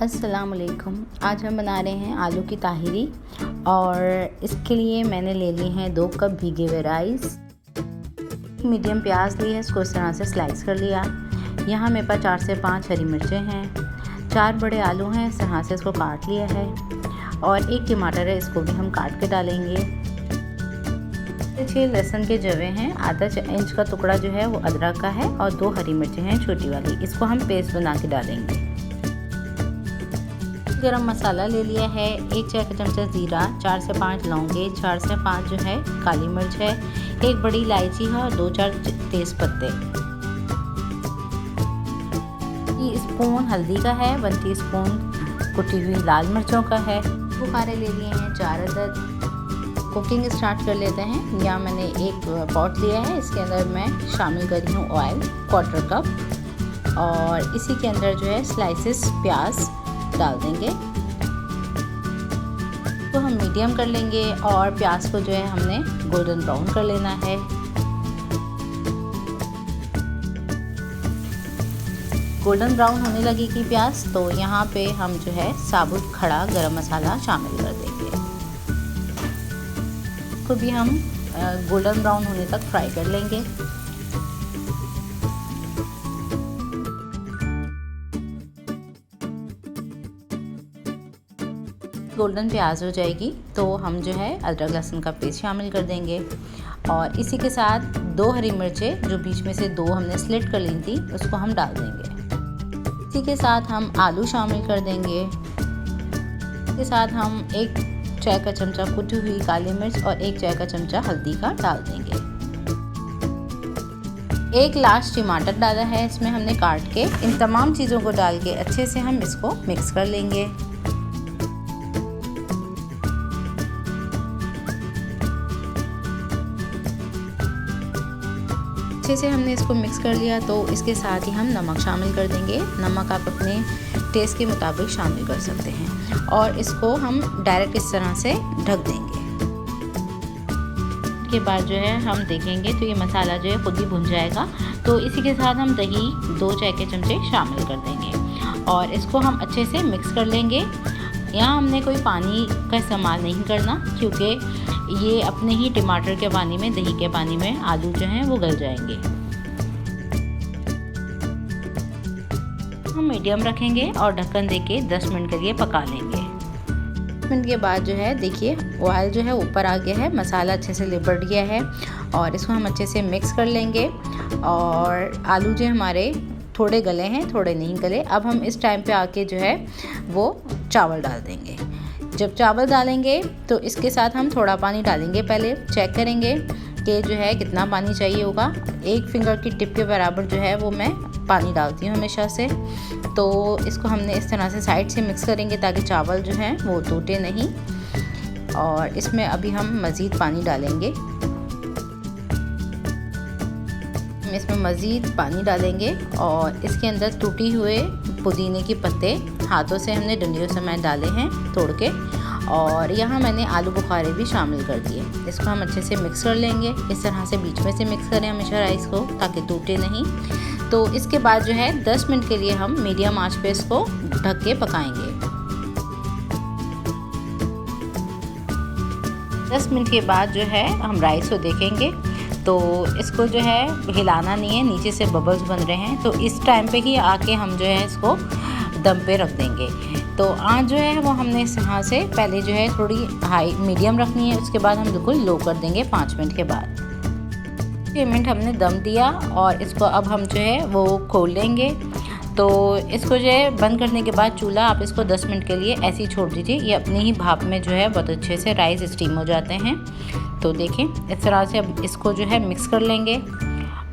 अस्सलामुअलैकुम। आज हम बना रहे हैं आलू की ताहिरी और इसके लिए मैंने ले ली हैं 2 कप भीगे हुए राइस। मीडियम प्याज ली है, इसको इस तरह से स्लाइस कर लिया। यहाँ मेरे पास 4 से 5 हरी मिर्चें हैं। 4 बड़े आलू हैं, इस तरह से इसको काट लिया है। और 1 टमाटर है, इसको भी हम काट के डालेंगे। 6 लहसुन के जवे हैं, आधा इंच का टुकड़ा जो है वो अदरक का है और 2 हरी मिर्चें हैं छोटी वाली, इसको हम पेस्ट बना के डालेंगे। गरम मसाला ले लिया है, 1 चाय का चमचा ज़ीरा, 4 से 5 लौंगे, 4 से 5 जो है काली मिर्च है, 1 बड़ी इलायची है और 2-4 तेज़ पत्ते। टीस्पून हल्दी का है, 1 टीस्पून कुटी हुई लाल मिर्चों का है। बुखारे ले लिए हैं 4 अदद। कुकिंग स्टार्ट कर लेते हैं। यहाँ मैंने एक पॉट लिया है, इसके अंदर मैं शामिल कर रही हूँ ऑयल 1/4 कप और इसी के अंदर जो है स्लाइसेस प्याज डाल देंगे। तो हम मीडियम कर लेंगे और प्याज को जो है हमने गोल्डन ब्राउन कर लेना है। गोल्डन ब्राउन होने लगेगी प्याज, तो यहाँ पे हम जो है साबुत खड़ा गरम मसाला शामिल कर देंगे। इसको भी हम गोल्डन ब्राउन होने तक फ्राई कर लेंगे। गोल्डन प्याज हो जाएगी तो हम जो है अदरक लहसुन का पेस्ट शामिल कर देंगे और इसी के साथ 2 हरी मिर्चें जो बीच में से 2 हमने स्लिट कर ली थी उसको हम डाल देंगे। इसी के साथ हम आलू शामिल कर देंगे। इसके साथ हम 1 चाय का चमचा कुटी हुई काली मिर्च और 1 चाय का चमचा हल्दी का डाल देंगे। 1 लार्ज टमाटर डाला है, इसमें हमने काट के। इन तमाम चीज़ों को डाल के अच्छे से हम इसको मिक्स कर लेंगे। अच्छे से हमने इसको मिक्स कर लिया तो इसके साथ ही हम नमक शामिल कर देंगे। नमक आप अपने टेस्ट के मुताबिक शामिल कर सकते हैं और इसको हम डायरेक्ट इस तरह से ढक देंगे। के बाद जो है हम देखेंगे तो ये मसाला जो है खुद ही भुन जाएगा। तो इसी के साथ हम दही 2 चाय के चमचे शामिल कर देंगे और इसको हम अच्छे से मिक्स कर लेंगे। यहाँ हमने कोई पानी का इस्तेमाल नहीं करना क्योंकि ये अपने ही टमाटर के पानी में, दही के पानी में आलू जो हैं वो गल जाएंगे। हम मीडियम रखेंगे और ढक्कन देके 10 मिनट के लिए पका लेंगे। 10 मिनट के बाद जो है देखिए ऑयल जो है ऊपर आ गया है, मसाला अच्छे से लिपट गया है और इसको हम अच्छे से मिक्स कर लेंगे। और आलू जो हमारे थोड़े गले हैं, थोड़े नहीं गले। अब हम इस टाइम पे आके जो है वो चावल डाल देंगे। जब चावल डालेंगे तो इसके साथ हम थोड़ा पानी डालेंगे। पहले चेक करेंगे कि जो है कितना पानी चाहिए होगा। 1 फिंगर की टिप के बराबर जो है वो मैं पानी डालती हूँ हमेशा से। तो इसको हमने इस तरह से साइड से मिक्स करेंगे ताकि चावल जो हैं वो टूटे नहीं। और इसमें अभी हम मज़ीद पानी डालेंगे। इसमें मज़ीद पानी डालेंगे और इसके अंदर टूटी हुए पुदीने के पत्ते हाथों से हमने डंडियों समेत डाले हैं तोड़ के। और यहाँ मैंने आलू बुखारे भी शामिल कर दिए। इसको हम अच्छे से मिक्स कर लेंगे। इस तरह से बीच में से मिक्स करें हमेशा राइस को ताकि टूटे नहीं। तो इसके बाद जो है 10 मिनट के लिए हम मीडियम आंच पे इसको ढक के पकाएंगे। 10 मिनट के बाद जो है हम राइस को देखेंगे तो इसको जो है हिलाना नहीं है, नीचे से बबल्स बन रहे हैं। तो इस टाइम पे ही आके हम जो है इसको दम पे रख देंगे। तो आँच जो है वो हमने इस तरह से पहले जो है थोड़ी हाई मीडियम रखनी है, उसके बाद हम बिल्कुल लो कर देंगे 5 मिनट के बाद। 6 मिनट हमने दम दिया और इसको अब हम जो है वो खोल लेंगे। तो इसको जो है बंद करने के बाद चूल्हा आप इसको 10 मिनट के लिए ऐसे ही छोड़ दीजिए। ये अपनी ही भाप में जो है बहुत अच्छे से राइस स्टीम हो जाते हैं। तो देखें इस तरह से अब इसको जो है मिक्स कर लेंगे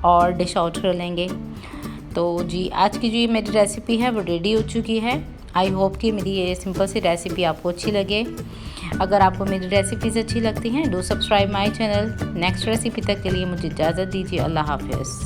और डिश आउट कर लेंगे। तो जी आज की जो ये मेरी रेसिपी है वो रेडी हो चुकी है। आई होप कि मेरी ये सिंपल सी रेसिपी आपको अच्छी लगे। अगर आपको मेरी रेसिपीज़ अच्छी लगती हैं do subscribe my channel. Next recipe तक के लिए मुझे इजाज़त दीजिए। अल्लाह हाफ़िज़।